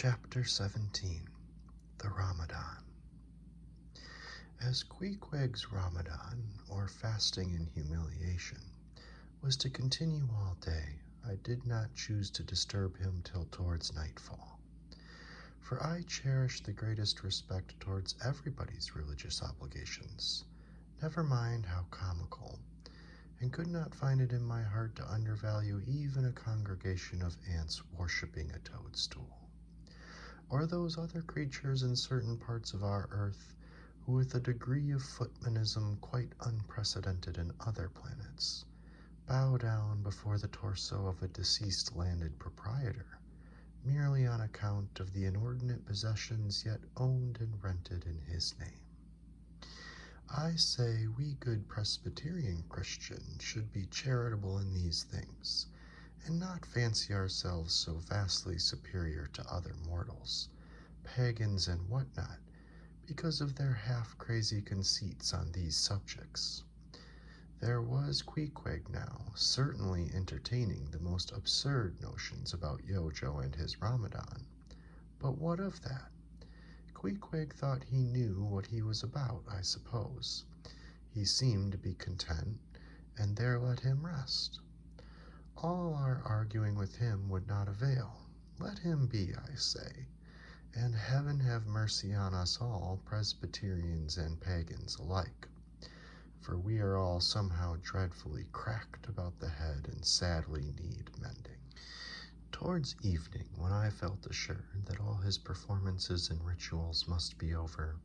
Chapter 17, The Ramadan. As Queequeg's Ramadan, or fasting in humiliation, was to continue all day, I did not choose to disturb him till towards nightfall. For I cherish the greatest respect towards everybody's religious obligations, never mind how comical, and could not find it in my heart to undervalue even a congregation of ants worshipping a toadstool, or those other creatures in certain parts of our earth who, with a degree of footmanism quite unprecedented in other planets, bow down before the torso of a deceased landed proprietor, merely on account of the inordinate possessions yet owned and rented in his name. I say we good Presbyterian Christians should be charitable in these things, and not fancy ourselves so vastly superior to other mortals, pagans and whatnot, because of their half-crazy conceits on these subjects. There was Queequeg now, certainly entertaining the most absurd notions about Yojo and his Ramadan, but what of that? Queequeg thought he knew what he was about, I suppose. He seemed to be content, and there let him rest. All our arguing with him would not avail. Let him be, I say, and heaven have mercy on us all, Presbyterians and pagans alike, for we are all somehow dreadfully cracked about the head and sadly need mending. Towards evening, when I felt assured that all his performances and rituals must be over,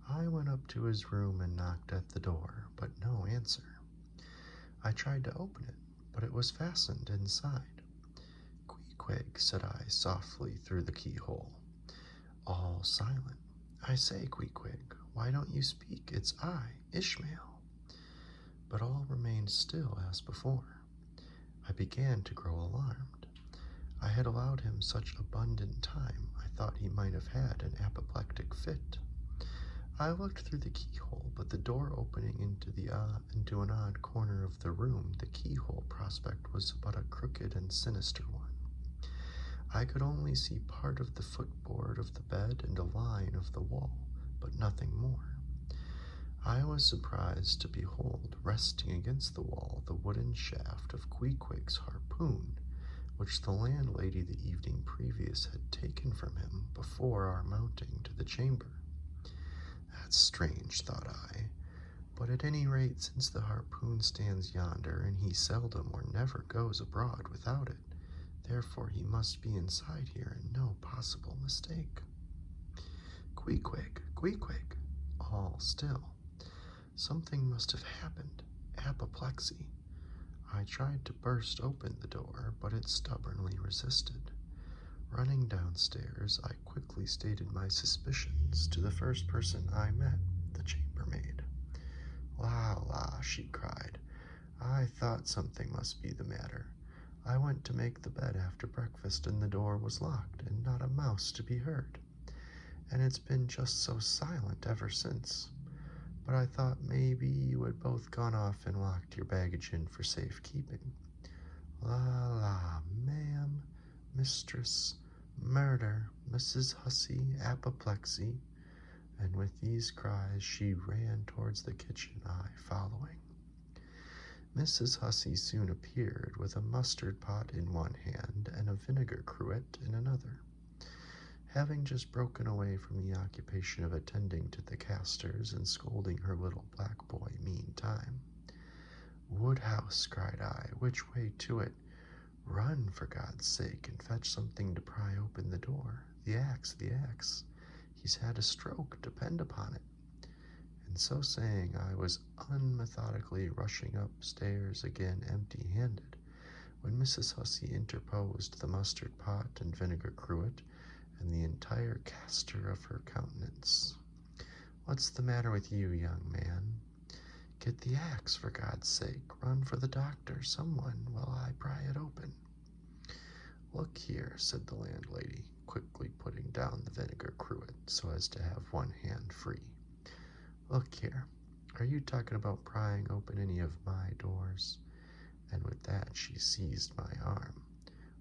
I went up to his room and knocked at the door, but no answer. I tried to open it, but it was fastened inside. "Queequeg," said I softly through the keyhole. All silent. "I say, Queequeg, why don't you speak? It's I, Ishmael." But all remained still as before. I began to grow alarmed. I had allowed him such abundant time, I thought he might have had an apoplectic fit. I looked through the keyhole, but the door opening into an odd corner of the room, the keyhole prospect was but a crooked and sinister one. I could only see part of the footboard of the bed and a line of the wall, but nothing more. I was surprised to behold, resting against the wall, the wooden shaft of Queequeg's harpoon, which the landlady the evening previous had taken from him before our mounting to the chamber. That's strange, thought I, but at any rate, since the harpoon stands yonder, and he seldom or never goes abroad without it, therefore he must be inside here, and no possible mistake. "Queequeg, Queequeg," all still. Something must have happened. Apoplexy. I tried to burst open the door, but it stubbornly resisted. Running downstairs, I quickly stated my suspicions to the first person I met, the chambermaid. "La, la," she cried. "I thought something must be the matter. I went to make the bed after breakfast, and the door was locked, and not a mouse to be heard. And it's been just so silent ever since. But I thought maybe you had both gone off and locked your baggage in for safekeeping. La, la, ma'am, mistress, murder, Mrs. Hussey, apoplexy," and with these cries she ran towards the kitchen, I following. Mrs. Hussey soon appeared with a mustard pot in one hand and a vinegar cruet in another, having just broken away from the occupation of attending to the castors and scolding her little black boy meantime. "Woodhouse," cried I, "which way to it? Run, for God's sake, and fetch something to pry open the door. The axe, the axe. He's had a stroke, depend upon it." And so saying, I was unmethodically rushing upstairs again empty-handed, when Mrs. Hussey interposed the mustard pot and vinegar cruet and the entire castor of her countenance. "What's the matter with you, young man? Get the axe, for God's sake. Run for the doctor, someone, while I pry it open." "Look here," said the landlady, quickly putting down the vinegar cruet so as to have one hand free. "Look here, are you talking about prying open any of my doors?" And with that she seized my arm.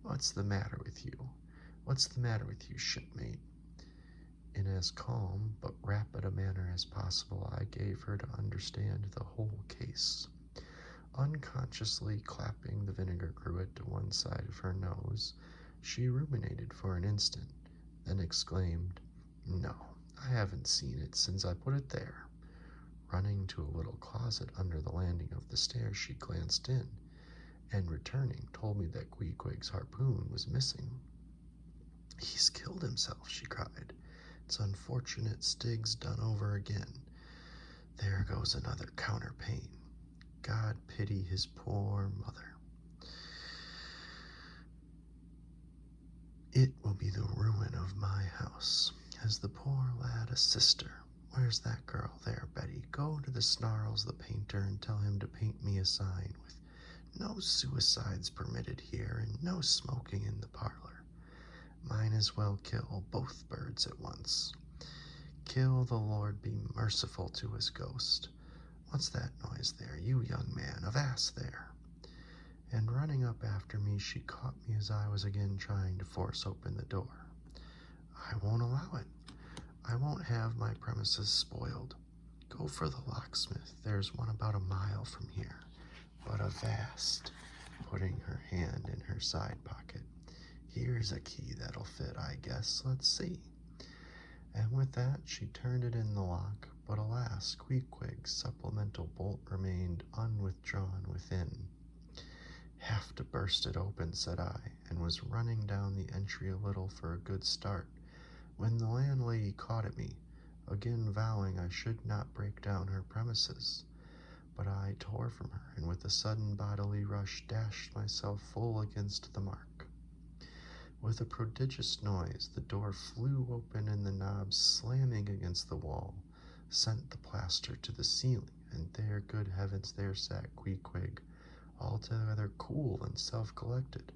"What's the matter with you? What's the matter with you, shipmate?" In as calm but rapid a manner as possible, I gave her to understand the whole case. Unconsciously clapping the vinegar cruet to one side of her nose, she ruminated for an instant, then exclaimed, "No, I haven't seen it since I put it there." Running to a little closet under the landing of the stairs, she glanced in, and returning, told me that Queequeg's harpoon was missing. "He's killed himself," she cried. "It's unfortunate Stig's done over again. There goes another counterpane. God pity his poor mother. It will be the ruin of my house. Has the poor lad a sister? Where's that girl there, Betty? Go to the Snarls the painter and tell him to paint me a sign with 'No suicides permitted here' and 'No smoking in the parlor.' Might as well kill both birds at once. Kill the Lord be merciful to his ghost. What's that noise there, you young man? Avast there." And running up after me, she caught me as I was again trying to force open the door. "I won't allow it. I won't have my premises spoiled. Go for the locksmith. There's one about a mile from here. But avast," putting her hand in her side pocket. "Here's a key that'll fit, I guess. Let's see." And with that, she turned it in the lock, but alas, Queequeg's supplemental bolt remained unwithdrawn within. "Have to burst it open," said I, and was running down the entry a little for a good start, when the landlady caught at me, again vowing I should not break down her premises. But I tore from her, and with a sudden bodily rush dashed myself full against the mark. With a prodigious noise, the door flew open, and the knob, slamming against the wall, sent the plaster to the ceiling, and there, good heavens, there sat Queequeg, altogether cool and self-collected,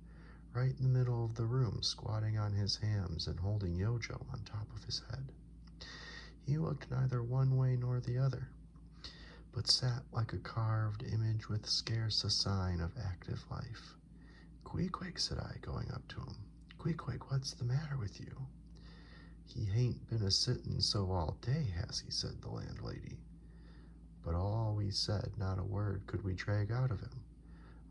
right in the middle of the room, squatting on his hams and holding Yojo on top of his head. He looked neither one way nor the other, but sat like a carved image with scarce a sign of active life. "Queequeg," said I, going up to him. "Queequeg, what's the matter with you?" "He hain't been a-sittin' so all day, has he?" said the landlady. But all we said, not a word could we drag out of him.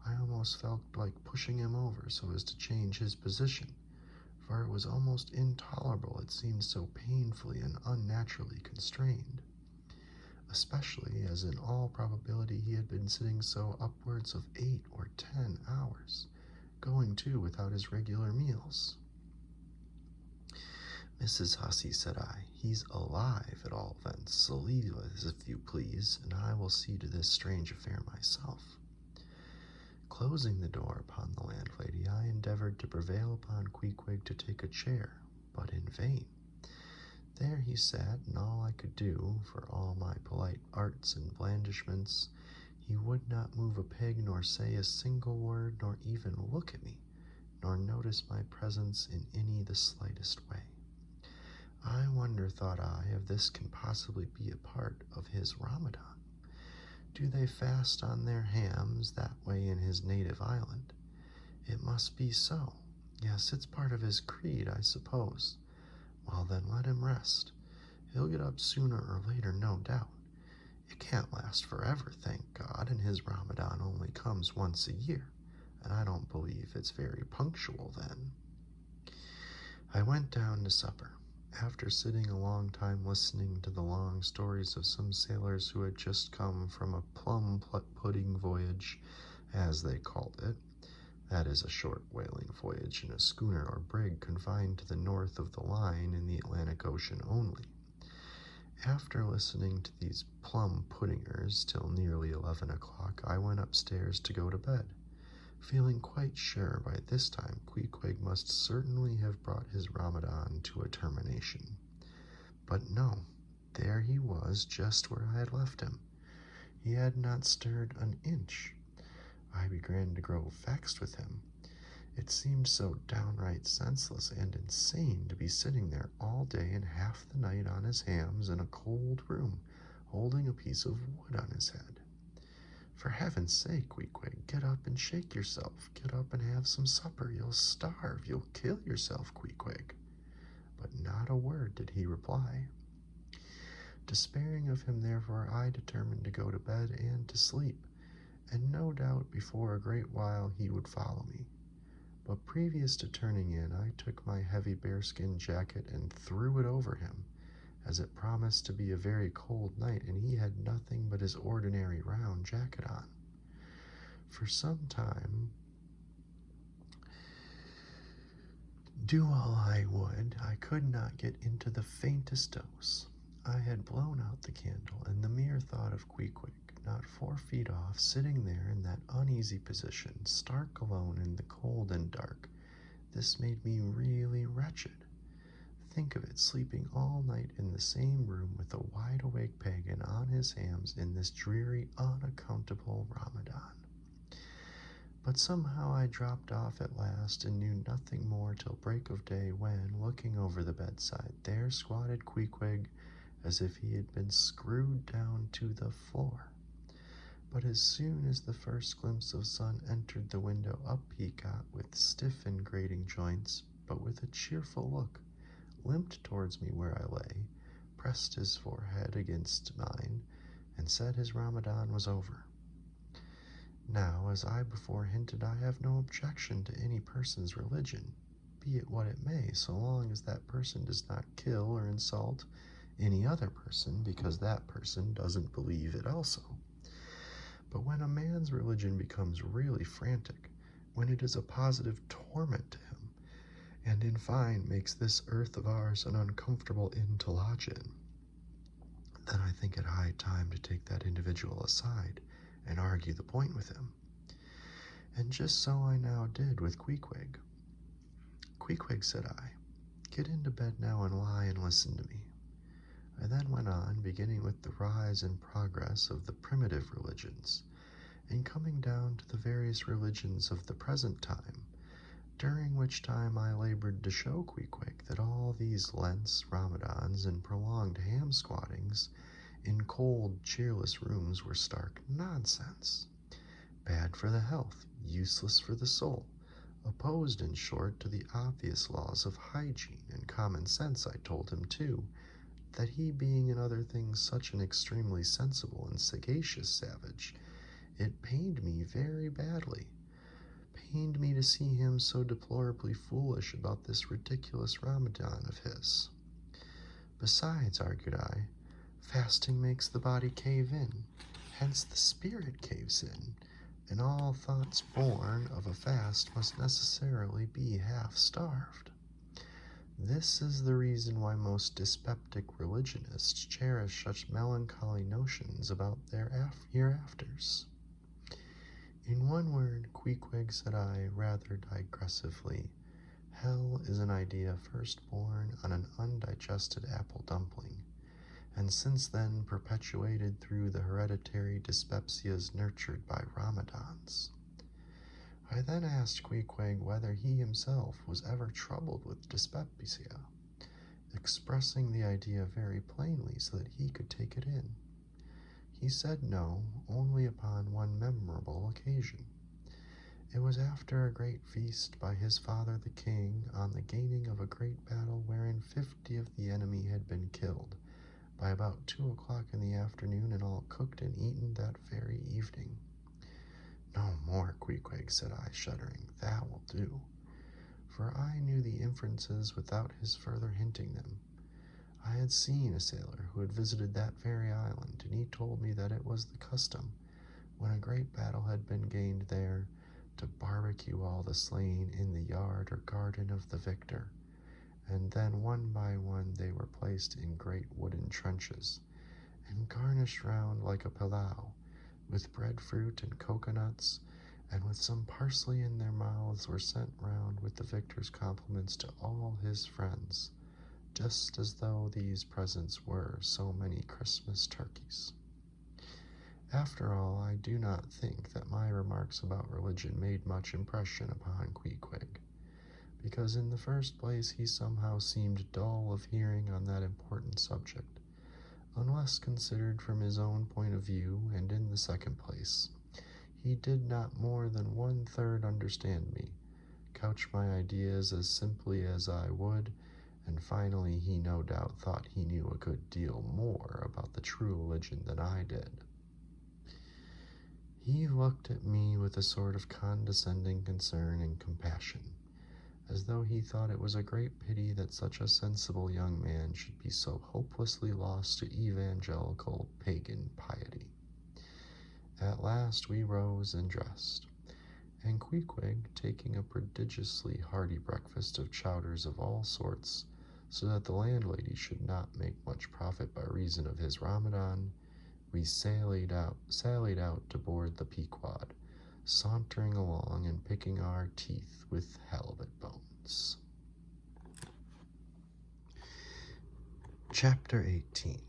I almost felt like pushing him over so as to change his position, for it was almost intolerable, it seemed so painfully and unnaturally constrained, especially as in all probability he had been sitting so upwards of 8 or 10 hours, going too without his regular meals. "Mrs. Hussey," said I, "he's alive at all events, so leave us if you please, and I will see to this strange affair myself." Closing the door upon the landlady, I endeavored to prevail upon Queequeg to take a chair, but in vain. There he sat, and all I could do, for all my polite arts and blandishments, he would not move a peg, nor say a single word, nor even look at me, nor notice my presence in any the slightest way. I wonder, thought I, if this can possibly be a part of his Ramadan. Do they fast on their hams that way in his native island? It must be so. Yes, it's part of his creed, I suppose. Well, then let him rest. He'll get up sooner or later, no doubt. It can't last forever, thank God, and his Ramadan only comes once a year, and I don't believe it's very punctual then. I went down to supper. After sitting a long time listening to the long stories of some sailors who had just come from a plum-pudding voyage, as they called it, that is a short whaling voyage in a schooner or brig confined to the north of the line in the Atlantic Ocean only. After listening to these plum-puddingers till nearly 11 o'clock, I went upstairs to go to bed, feeling quite sure by this time Queequeg must certainly have brought his Ramadan to a termination. But no, there he was, just where I had left him. He had not stirred an inch. I began to grow vexed with him. It seemed so downright senseless and insane to be sitting there all day and half the night on his hams in a cold room, holding a piece of wood on his head. For heaven's sake, Queequeg, get up and shake yourself. Get up and have some supper. You'll starve. You'll kill yourself, Queequeg. But not a word did he reply. Despairing of him, therefore, I determined to go to bed and to sleep, and no doubt before a great while he would follow me. But previous to turning in, I took my heavy bearskin jacket and threw it over him, as it promised to be a very cold night, and he had nothing but his ordinary round jacket on. For some time, do all I would, I could not get into the faintest dose. I had blown out the candle, and the mere thought of Queequeg, not 4 feet off, sitting there in that uneasy position, stark alone in the cold and dark, this made me really wretched. Think of it, sleeping all night in the same room with a wide-awake pagan on his hams in this dreary, unaccountable Ramadan. But somehow I dropped off at last and knew nothing more till break of day when, looking over the bedside, there squatted Queequeg as if he had been screwed down to the floor. But as soon as the first glimpse of sun entered the window, up he got with stiff and grating joints, but with a cheerful look, limped towards me where I lay, pressed his forehead against mine, and said his Ramadan was over. Now, as I before hinted, I have no objection to any person's religion, be it what it may, so long as that person does not kill or insult any other person because that person doesn't believe it also. But when a man's religion becomes really frantic, when it is a positive torment to him, and in fine makes this earth of ours an uncomfortable inn to lodge in, then I think it high time to take that individual aside and argue the point with him. And just so I now did with Queequeg. Queequeg, said I, get into bed now and lie and listen to me. I then went on, beginning with the rise and progress of the primitive religions, and coming down to the various religions of the present time, during which time I labored to show Queequeg that all these Lents, Ramadans, and prolonged ham squattings in cold, cheerless rooms were stark nonsense, bad for the health, useless for the soul, opposed, in short, to the obvious laws of hygiene and common sense. I told him, too, that he being in other things such an extremely sensible and sagacious savage, it pained me very badly, pained me to see him so deplorably foolish about this ridiculous Ramadan of his. Besides, argued I, fasting makes the body cave in, hence the spirit caves in, and all thoughts born of a fast must necessarily be half-starved. This is the reason why most dyspeptic religionists cherish such melancholy notions about their hereafters. In one word, Queequeg, said I, rather digressively, hell is an idea first born on an undigested apple dumpling, and since then perpetuated through the hereditary dyspepsias nurtured by Ramadans. I then asked Queequeg whether he himself was ever troubled with dyspepsia, expressing the idea very plainly so that he could take it in. He said no, only upon one memorable occasion. It was after a great feast by his father the king, on the gaining of a great battle wherein 50 of the enemy had been killed, by about 2 o'clock in the afternoon, and all cooked and eaten that very evening. No more, Queequeg, said I, shuddering, that will do, for I knew the inferences without his further hinting them. I had seen a sailor who had visited that very island, and he told me that it was the custom, when a great battle had been gained there, to barbecue all the slain in the yard or garden of the victor, and then one by one they were placed in great wooden trenches, and garnished round like a pilau, with breadfruit and coconuts, and with some parsley in their mouths were sent round with the victor's compliments to all his friends, just as though these presents were so many Christmas turkeys. After all, I do not think that my remarks about religion made much impression upon Queequeg, because in the first place he somehow seemed dull of hearing on that important subject, unless considered from his own point of view, and in the second place, He did not more than 1/3 understand me, couch my ideas as simply as I would, and finally he no doubt thought he knew a good deal more about the true religion than I did. He looked at me with a sort of condescending concern and compassion, as though he thought it was a great pity that such a sensible young man should be so hopelessly lost to evangelical pagan piety. At last we rose and dressed, and Queequeg, taking a prodigiously hearty breakfast of chowders of all sorts, so that the landlady should not make much profit by reason of his Ramadan, we sallied out to board the Pequod, sauntering along and picking our teeth with halibut bones. Chapter 18.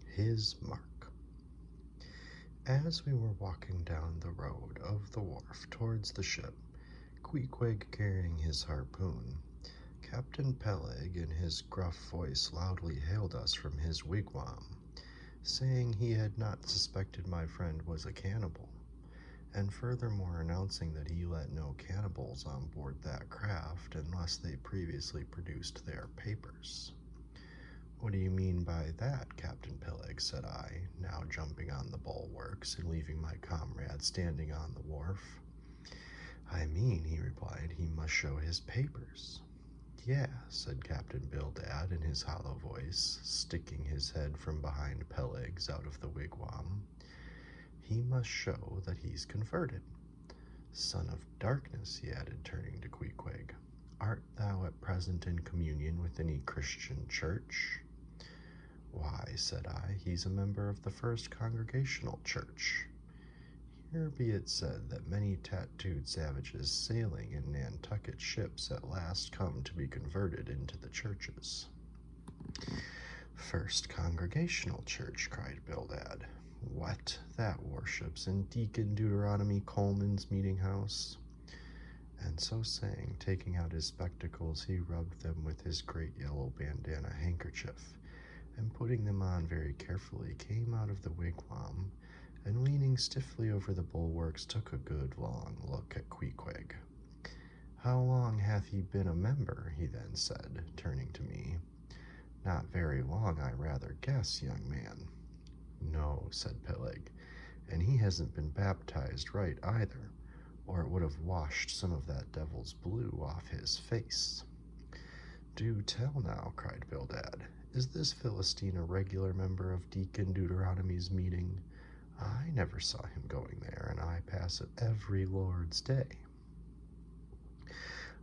His Mark. As we were walking down the road of the wharf towards the ship, Queequeg carrying his harpoon, Captain Peleg in his gruff voice loudly hailed us from his wigwam, saying he had not suspected my friend was a cannibal, and furthermore announcing that he let no cannibals on board that craft unless they previously produced their papers. "What do you mean by that, Captain Peleg?" said I, now jumping on the bulwarks and leaving my comrade standing on the wharf. "I mean," he replied, "he must show his papers." "Yeah," said Captain Bildad in his hollow voice, sticking his head from behind Peleg's out of the wigwam. "He must show that he's converted. Son of darkness," he added, turning to Queequeg, "art thou at present in communion with any Christian church?" "Why," said I, "he's a member of the First Congregational Church." Here be it said that many tattooed savages sailing in Nantucket ships at last come to be converted into the churches. "First Congregational Church," cried Bildad. "What, that worships in Deacon Deuteronomy Coleman's meeting house?" And so saying, taking out his spectacles, he rubbed them with his great yellow bandana handkerchief, and putting them on very carefully, came out of the wigwam, and leaning stiffly over the bulwarks, took a good long look at Queequeg. "How long hath he been a member?" he then said, turning to me. "Not very long, I rather guess, young man." "No," said Peleg, "and he hasn't been baptized right either, or it would have washed some of that devil's blue off his face." "Do tell now," cried Bildad, "is this Philistine a regular member of Deacon Deuteronomy's meeting? I never saw him going there, and I pass it every Lord's Day."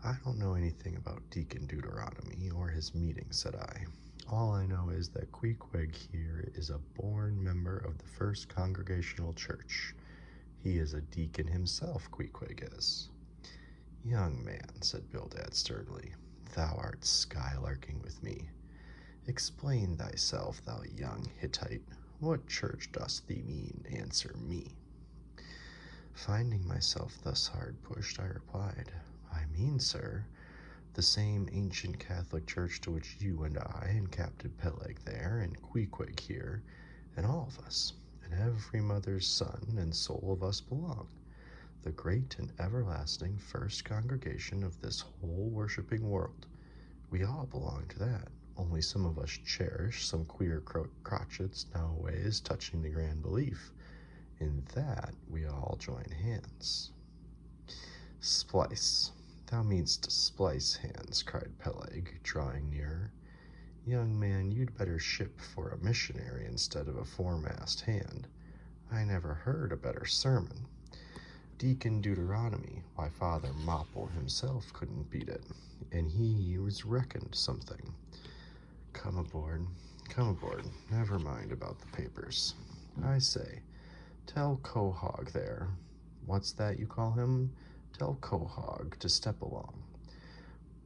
"I don't know anything about Deacon Deuteronomy or his meeting," said I. "All I know is that Queequeg here is a born member of the First Congregational Church. He is a deacon himself, Queequeg is." "Young man," said Bildad sternly, "thou art skylarking with me. Explain thyself, thou young Hittite. What church dost thee mean? Answer me." Finding myself thus hard pushed, I replied, "I mean, sir, the same ancient Catholic church to which you and I, and Captain Peleg there, and Queequeg here, and all of us, and every mother's son and soul of us belong. The great and everlasting First Congregation of this whole worshipping world. We all belong to that. Only some of us cherish some queer crotchets noways touching the grand belief. In that we all join hands." "Splice. Thou meanst splice hands," cried Peleg, drawing nearer. "Young man, you'd better ship for a missionary instead of a foremast hand. I never heard a better sermon. Deacon Deuteronomy, why, Father Mopple himself couldn't beat it, and he was reckoned something. Come aboard, never mind about the papers. I say, tell Quahog there, what's that you call him? Tell Quahog to step along.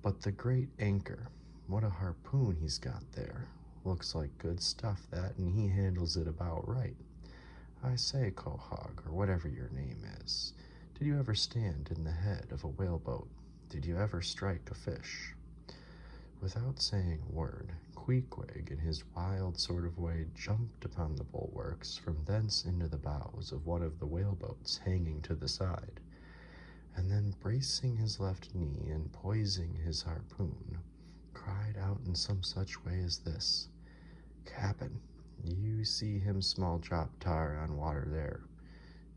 But the great anchor, what a harpoon he's got there. Looks like good stuff, that, and he handles it about right. I say, Quahog, or whatever your name is, did you ever stand in the head of a whaleboat? Did you ever strike a fish?" Without saying a word, Queequeg, in his wild sort of way, jumped upon the bulwarks, from thence into the bows of one of the whaleboats hanging to the side, and then bracing his left knee and poising his harpoon, cried out in some such way as this: "Cap'n, you see him small drop tar on water there.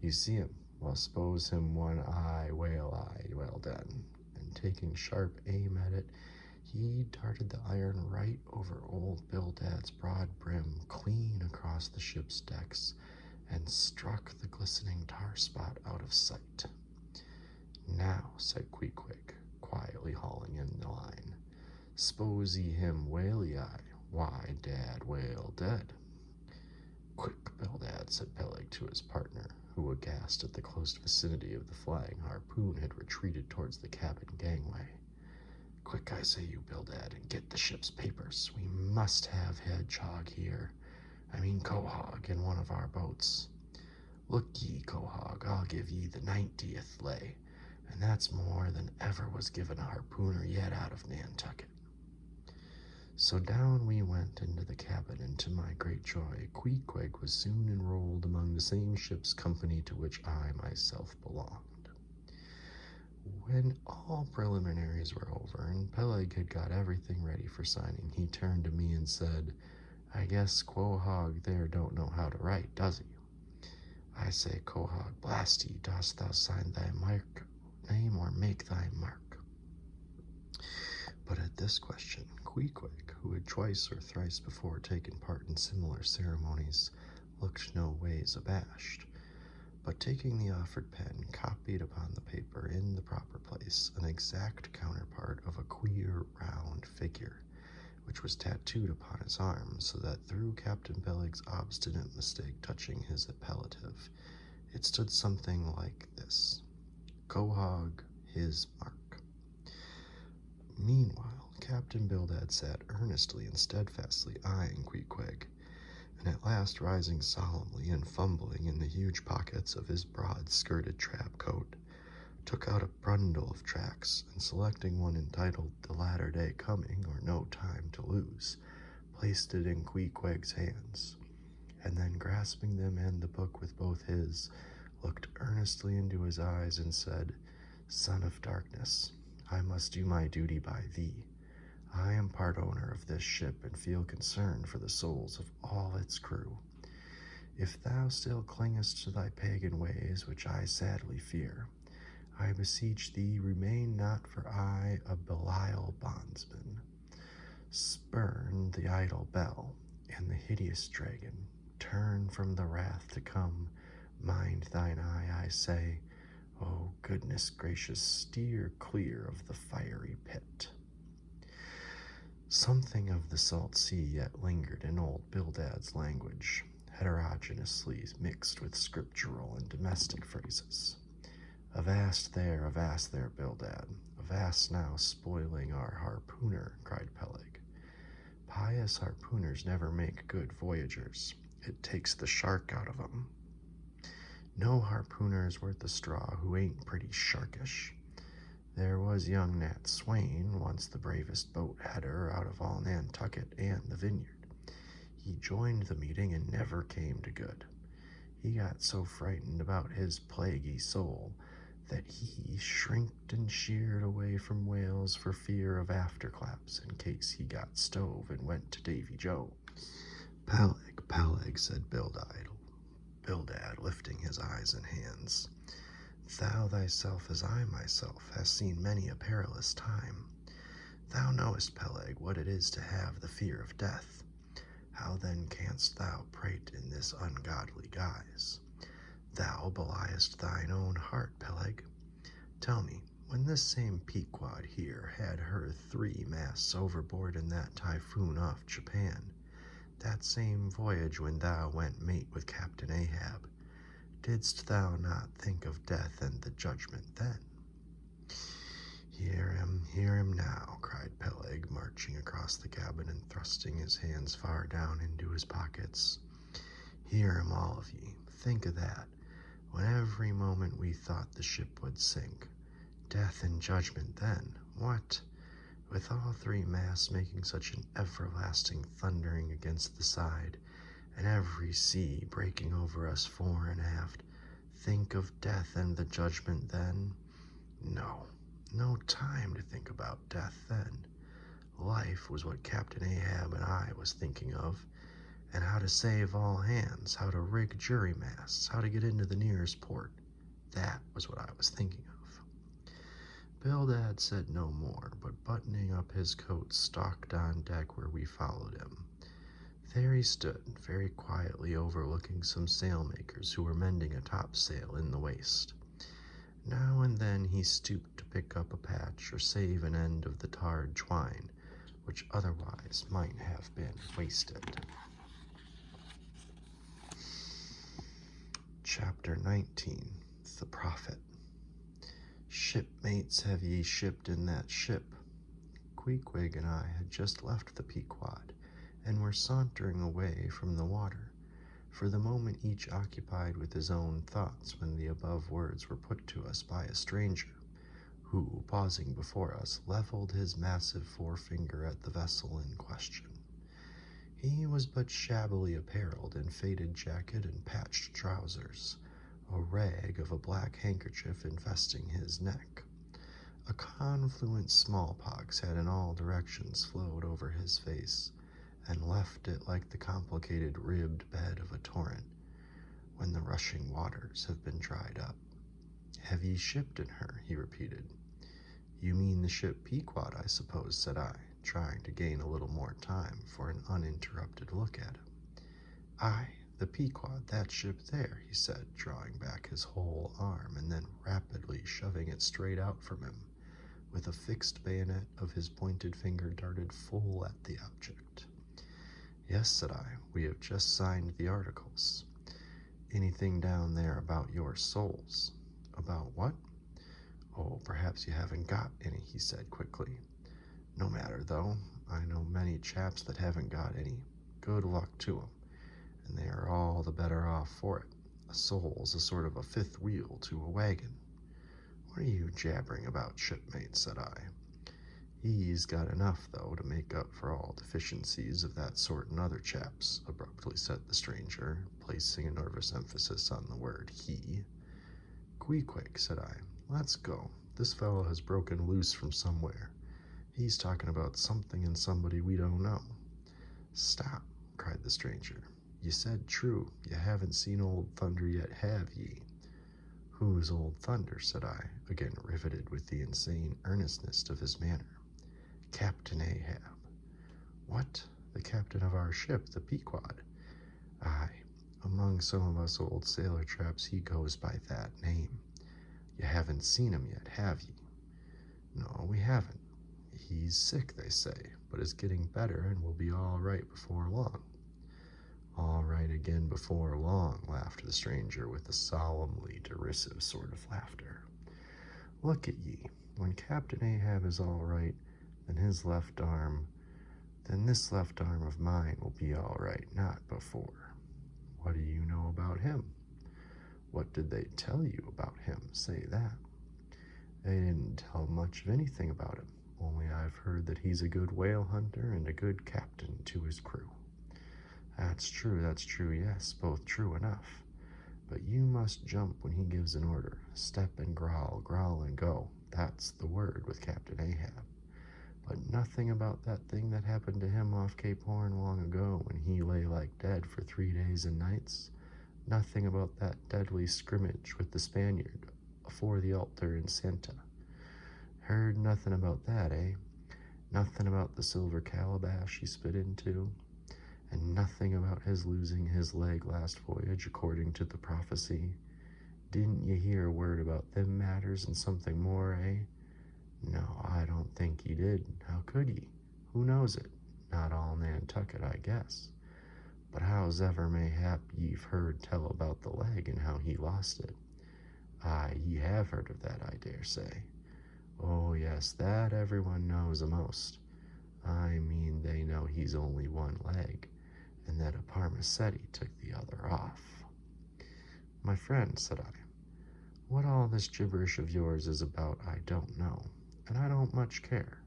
You see him? Well, s'pose him one eye, well done." And taking sharp aim at it, he darted the iron right over old Bildad's broad brim, clean across the ship's decks, and struck the glistening tar spot out of sight. "Now," said Queequeg, quietly hauling in the line, "s'pose ye him whaley eye, why, dad whale dead." "Quick, Bildad," said Peleg to his partner, who, aghast at the close vicinity of the flying harpoon, had retreated towards the cabin gangway. "Quick, I say you, Bildad, and get the ship's papers. We must have Quahog, in one of our boats. Look ye, Quahog, I'll give ye the 90th lay, and that's more than ever was given a harpooner yet out of Nantucket." So down we went into the cabin, and to my great joy, Queequeg was soon enrolled among the same ship's company to which I myself belonged. When all preliminaries were over and Peleg had got everything ready for signing, he turned to me and said, "I guess Quahog there don't know how to write, does he?" I say, "Quahog, blast ye, dost thou sign thy name or make thy mark?" But at this question, Queequeg, who had twice or thrice before taken part in similar ceremonies, looked no ways abashed, but taking the offered pen, copied upon the paper in the proper place an exact counterpart of a queer round figure, which was tattooed upon his arm, so that through Captain Peleg's obstinate mistake touching his appellative, it stood something like this: Quahog, his mark. Meanwhile, Captain Bildad sat earnestly and steadfastly eyeing Queequeg, and at last rising solemnly and fumbling in the huge pockets of his broad-skirted trap coat, took out a bundle of tracts, and selecting one entitled "The Latter Day Coming, or No Time to Lose," placed it in Queequeg's hands, and then grasping them and the book with both his, looked earnestly into his eyes and said, "Son of darkness, I must do my duty by thee. I am part owner of this ship and feel concern for the souls of all its crew. If thou still clingest to thy pagan ways, which I sadly fear, I beseech thee remain not for aye a Belial bondsman. Spurn the idle bell and the hideous dragon. Turn from the wrath to come. Mind thine eye, I say. Oh, goodness gracious, steer clear of the fiery pit." Something of the salt sea yet lingered in old Bildad's language, heterogeneously mixed with scriptural and domestic phrases. Avast there, Bildad. Avast now, spoiling our harpooner," cried Peleg. "Pious harpooners never make good voyagers. It takes the shark out of 'em. No harpooner's worth a straw who ain't pretty sharkish. There was young Nat Swain, once the bravest boat header out of all Nantucket and the Vineyard. He joined the meeting and never came to good. He got so frightened about his plaguey soul that he shrinked and sheered away from whales for fear of afterclaps in case he got stove and went to Davy Jones." Peleg, said Bildad, lifting his eyes and hands, "Thou thyself, as I myself, hast seen many a perilous time. Thou knowest, Peleg, what it is to have the fear of death. How then canst thou prate in this ungodly guise? Thou beliest thine own heart, Peleg. Tell me, when this same Pequod here had her 3 masts overboard in that typhoon off Japan, that same voyage when thou went mate with Captain Ahab, didst thou not think of death and the judgment then?" Hear him now," cried Peleg, marching across the cabin and thrusting his hands far down into his pockets. "Hear him, all of ye. Think of that. When every moment we thought the ship would sink. Death and judgment then. What? with all three masts making such an everlasting thundering against the side, and every sea breaking over us fore and aft, think of death and the judgment then? No, no time to think about death then. Life was what Captain Ahab and I was thinking of, and how to save all hands, how to rig jury masts, how to get into the nearest port. That was what I was thinking of. Bildad said no more, but buttoning up his coat, stalked on deck where we followed him. There he stood, very quietly overlooking some sailmakers who were mending a topsail in the waist. Now and then he stooped to pick up a patch or save an end of the tarred twine, which otherwise might have been wasted. Chapter 19. The Prophet. Shipmates, have ye shipped in that ship? Queequeg and I had just left the Pequod, and were sauntering away from the water, for the moment each occupied with his own thoughts when the above words were put to us by a stranger, who, pausing before us, leveled his massive forefinger at the vessel in question. He was but shabbily apparelled in faded jacket and patched trousers, a rag of a black handkerchief investing his neck. A confluent smallpox had in all directions flowed over his face, and left it like the complicated ribbed bed of a torrent, when the rushing waters have been dried up. Have ye shipped in her? He repeated. You mean the ship Pequod, I suppose, said I, trying to gain a little more time for an uninterrupted look at him. Aye, the Pequod, that ship there, he said, drawing back his whole arm and then rapidly shoving it straight out from him, with a fixed bayonet of his pointed finger darted full at the object. Yes, said I, we have just signed the articles. Anything down there about your souls? About what? Oh, perhaps you haven't got any, he said quickly. No matter, though. I know many chaps that haven't got any. Good luck to 'em, and they are all the better off for it. A soul's a sort of a fifth wheel to a wagon. What are you jabbering about, shipmate, said I. He's got enough, though, to make up for all deficiencies of that sort in other chaps, abruptly said the stranger, placing a nervous emphasis on the word he. Queequeg, said I, let's go. This fellow has broken loose from somewhere. He's talking about something and somebody we don't know. Stop, cried the stranger. You said true. You haven't seen Old Thunder yet, have ye? Who's Old Thunder, said I, again riveted with the insane earnestness of his manner. Captain Ahab. What? The captain of our ship, the Pequod? Aye, among some of us old sailor traps he goes by that name. You haven't seen him yet, have ye? No, we haven't. He's sick, they say, but is getting better and will be all right before long. All right again before long, laughed the stranger with a solemnly derisive sort of laughter. Look at ye, when Captain Ahab is all right, then this left arm of mine will be all right, not before. What do you know about him? What did they tell you about him? Say that. They didn't tell much of anything about him. Only I've heard that he's a good whale hunter and a good captain to his crew. That's true, yes, both true enough. But you must jump when he gives an order. Step and growl and go. That's the word with Captain Ahab. But nothing about that thing that happened to him off Cape Horn long ago when he lay like dead for 3 days and nights. Nothing about that deadly scrimmage with the Spaniard afore the altar in Santa. Heard nothing about that, eh? Nothing about the silver calabash he spit into? And nothing about his losing his leg last voyage according to the prophecy? Didn't you hear a word about them matters and something more, eh? No, I don't think ye did. How could ye? Who knows it? Not all Nantucket, I guess. But hows'ever mayhap ye've heard tell about the leg and how he lost it. Aye, ye have heard of that, I dare say. Oh, yes, that everyone knows a'most. I mean, they know he's only one leg, and that a Parmacetti took the other off. My friend, said I, what all this gibberish of yours is about I don't know, and I don't much care,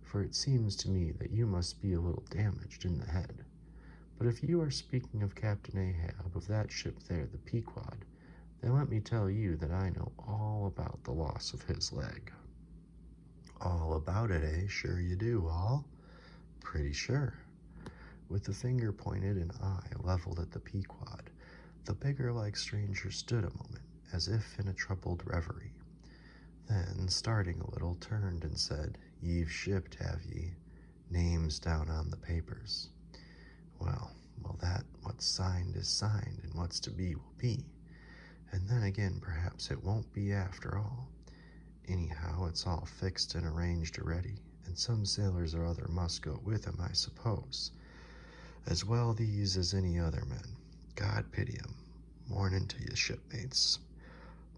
for it seems to me that you must be a little damaged in the head. But if you are speaking of Captain Ahab of that ship there, the Pequod, then let me tell you that I know all about the loss of his leg." "All about it, eh? Sure you do, all?" "Pretty sure." With the finger pointed and eye leveled at the Pequod, the beggar-like stranger stood a moment, as if in a troubled reverie. Then, starting a little, turned and said, "Ye've shipped, have ye? Names down on the papers." Well, that what's signed is signed, and what's to be will be. And then again, perhaps it won't be after all. Anyhow, it's all fixed and arranged already, and some sailors or other must go with him, I suppose. As well these as any other men. God pity 'em. Mornin' to ye, shipmates.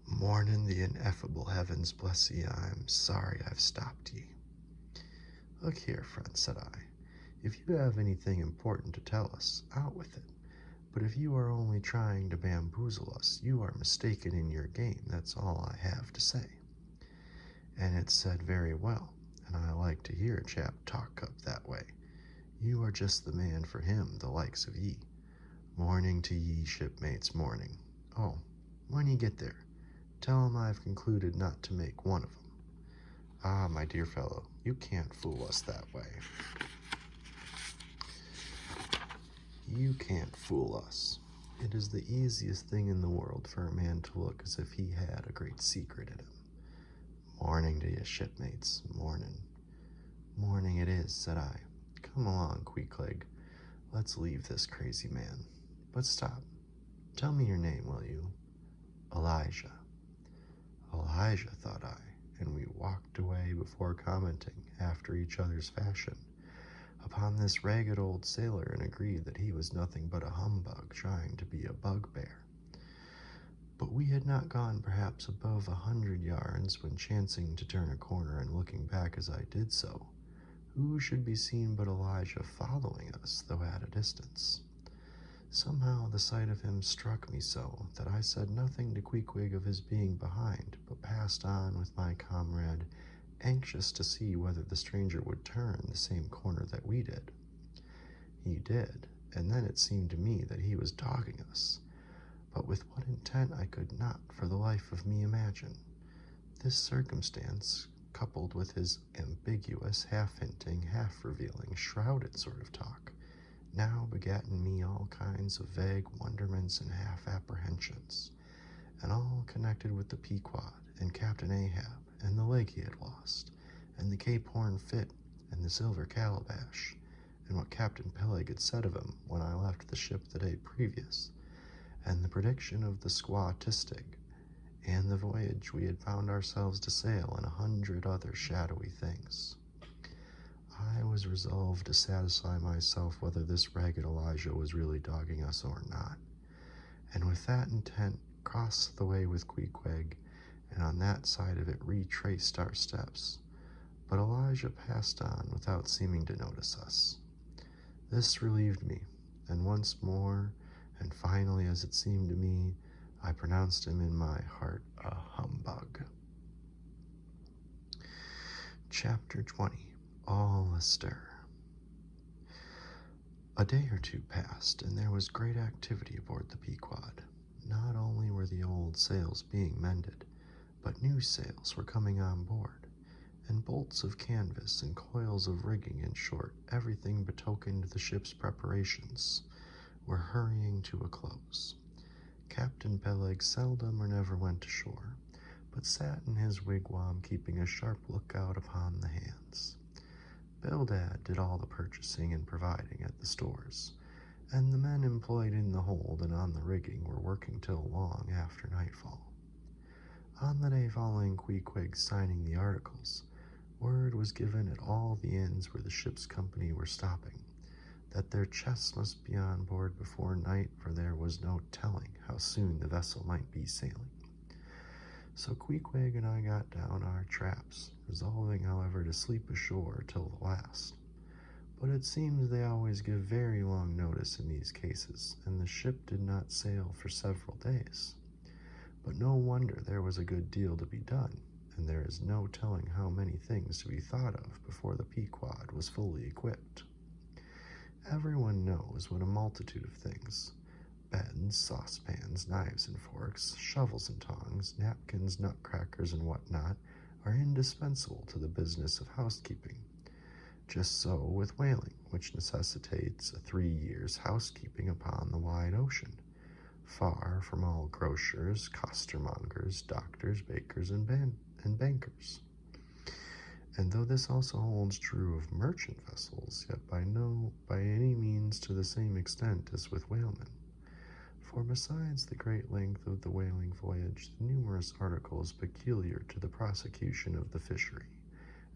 Mornin' the ineffable heavens bless ye. I'm sorry I've stopped ye." "Look here, friend," said I. "If you have anything important to tell us, out with it. But if you are only trying to bamboozle us, you are mistaken in your game. That's all I have to say." And it's said very well, and I like to hear a chap talk up that way. You are just the man for him, the likes of ye. Morning to ye, shipmates, morning. Oh, when ye get there, tell 'em I've concluded not to make one of 'em. Ah, my dear fellow, you can't fool us that way. You can't fool us. It is the easiest thing in the world for a man to look as if he had a great secret in him. Morning to ye, shipmates, morning. Morning it is, said I. Come along, Queequeg. Let's leave this crazy man. But stop. Tell me your name, will you? Elijah. Elijah, thought I, and we walked away before commenting, after each other's fashion, upon this ragged old sailor, and agreed that he was nothing but a humbug trying to be a bugbear. But we had not gone perhaps above 100 yards when, chancing to turn a corner and looking back as I did so, who should be seen but Elijah following us, though at a distance. Somehow the sight of him struck me so that I said nothing to Queequeg of his being behind, but passed on with my comrade, anxious to see whether the stranger would turn the same corner that we did. He did, and then it seemed to me that he was dogging us, but with what intent I could not for the life of me imagine. This circumstance, coupled with his ambiguous, half-hinting, half-revealing, shrouded sort of talk, now begat in me all kinds of vague wonderments and half-apprehensions, and all connected with the Pequod, and Captain Ahab, and the leg he had lost, and the Cape Horn fit, and the silver calabash, and what Captain Peleg had said of him when I left the ship the day previous, and the prediction of the squaw Tistig, and the voyage we had found ourselves to sail, and 100 other shadowy things. I was resolved to satisfy myself whether this ragged Elijah was really dogging us or not, and with that intent crossed the way with Queequeg, and on that side of it retraced our steps. But Elijah passed on without seeming to notice us. This relieved me, and once more, and finally as it seemed to me, I pronounced him in my heart a humbug. Chapter 20. All astir. A day or two passed, and there was great activity aboard the Pequod. Not only were the old sails being mended, but new sails were coming on board, and bolts of canvas and coils of rigging, in short, everything betokened the ship's preparations, were hurrying to a close. Captain Peleg seldom or never went ashore, but sat in his wigwam keeping a sharp lookout upon the hands. Bildad did all the purchasing and providing at the stores, and the men employed in the hold and on the rigging were working till long after nightfall. On the day following Queequeg's signing the articles, word was given at all the inns where the ship's company were stopping, that their chests must be on board before night, for there was no telling how soon the vessel might be sailing. So Queequeg and I got down our traps, resolving, however, to sleep ashore till the last. But it seems they always give very long notice in these cases, and the ship did not sail for several days. But no wonder, there was a good deal to be done, and there is no telling how many things to be thought of before the Pequod was fully equipped. Everyone knows what a multitude of things, beds, saucepans, knives and forks, shovels and tongs, napkins, nutcrackers, and whatnot, are indispensable to the business of housekeeping. Just so with whaling, which necessitates a 3 years' housekeeping upon the wide ocean, far from all grocers, costermongers, doctors, bakers, and bankers. And though this also holds true of merchant vessels, yet by any means to the same extent as with whalemen. For besides the great length of the whaling voyage, the numerous articles peculiar to the prosecution of the fishery,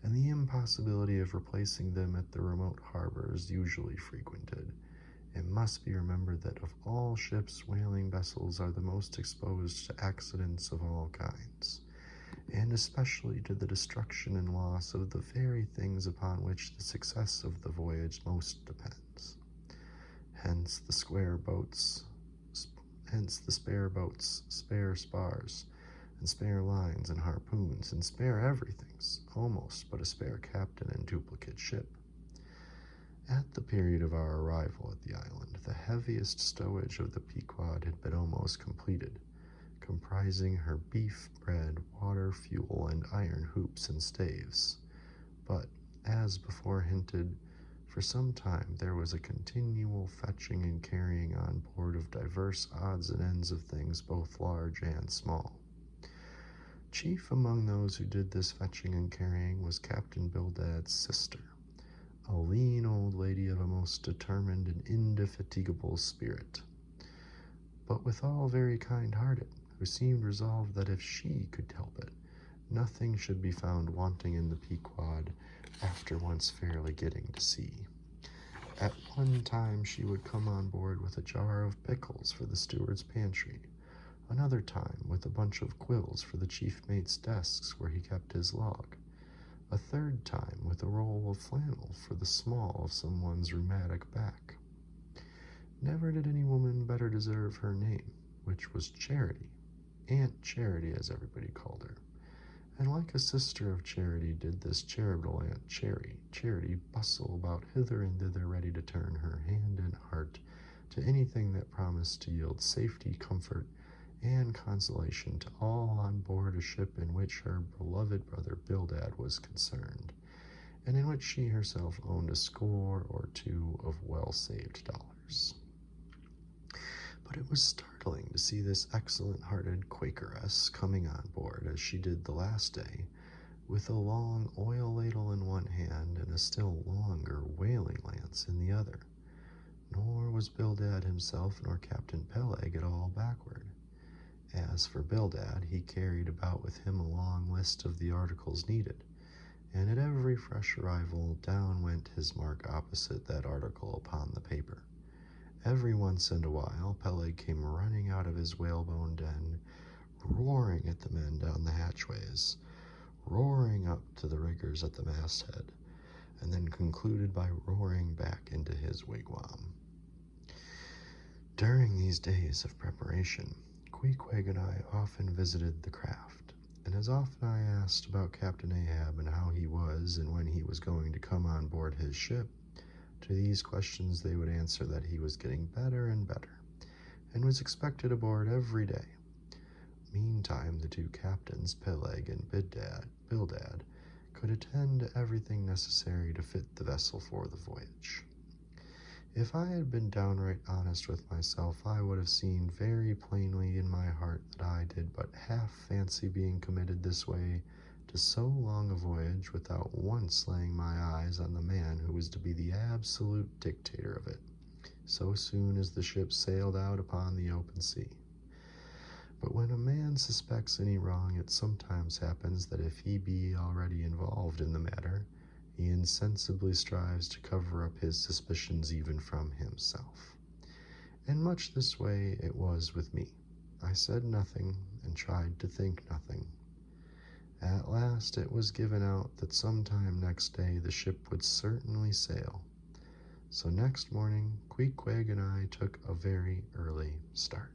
and the impossibility of replacing them at the remote harbors usually frequented, it must be remembered that of all ships, whaling vessels are the most exposed to accidents of all kinds, and especially to the destruction and loss of the very things upon which the success of the voyage most depends. Hence the spare boats, spare spars, and spare lines and harpoons, and spare everythings, almost but a spare captain and duplicate ship. At the period of our arrival at the island, the heaviest stowage of the Pequod had been almost completed, comprising her beef, bread, water, fuel, and iron hoops and staves. But, as before hinted, for some time there was a continual fetching and carrying on board of divers odds and ends of things both large and small. Chief among those who did this fetching and carrying was Captain Bildad's sister, a lean old lady of a most determined and indefatigable spirit, but withal very kind-hearted, who seemed resolved that if she could help it, nothing should be found wanting in the Pequod after once fairly getting to sea. At one time she would come on board with a jar of pickles for the steward's pantry, another time with a bunch of quills for the chief mate's desks where he kept his log, a third time with a roll of flannel for the small of someone's rheumatic back. Never did any woman better deserve her name, which was Charity, Aunt Charity as everybody called her. And like a sister of Charity did this charitable Aunt Charity bustle about hither and thither, ready to turn her hand and heart to anything that promised to yield safety, comfort, and consolation to all on board a ship in which her beloved brother Bildad was concerned, and in which she herself owned a score or two of well-saved dollars. But it was startling to see this excellent-hearted Quakeress coming on board as she did the last day, with a long oil ladle in one hand and a still longer whaling lance in the other. Nor was Bildad himself nor Captain Peleg at all backward. As for Bildad, he carried about with him a long list of the articles needed, and at every fresh arrival down went his mark opposite that article upon the paper. Every once and a while Peleg came running out of his whalebone den, roaring at the men down the hatchways, roaring up to the riggers at the masthead, and then concluded by roaring back into his wigwam. During these days of preparation, Queequeg and I often visited the craft, and as often I asked about Captain Ahab and how he was and when he was going to come on board his ship. To these questions they would answer that he was getting better and better, and was expected aboard every day. Meantime, the two captains, Peleg and Bildad, could attend to everything necessary to fit the vessel for the voyage. If I had been downright honest with myself, I would have seen very plainly in my heart that I did but half fancy being committed this way to so long a voyage without once laying my eyes on the man who was to be the absolute dictator of it, so soon as the ship sailed out upon the open sea. But when a man suspects any wrong, it sometimes happens that if he be already involved in the matter, he insensibly strives to cover up his suspicions even from himself. And much this way it was with me. I said nothing, and tried to think nothing. At last it was given out that sometime next day the ship would certainly sail. So next morning, Queequeg and I took a very early start.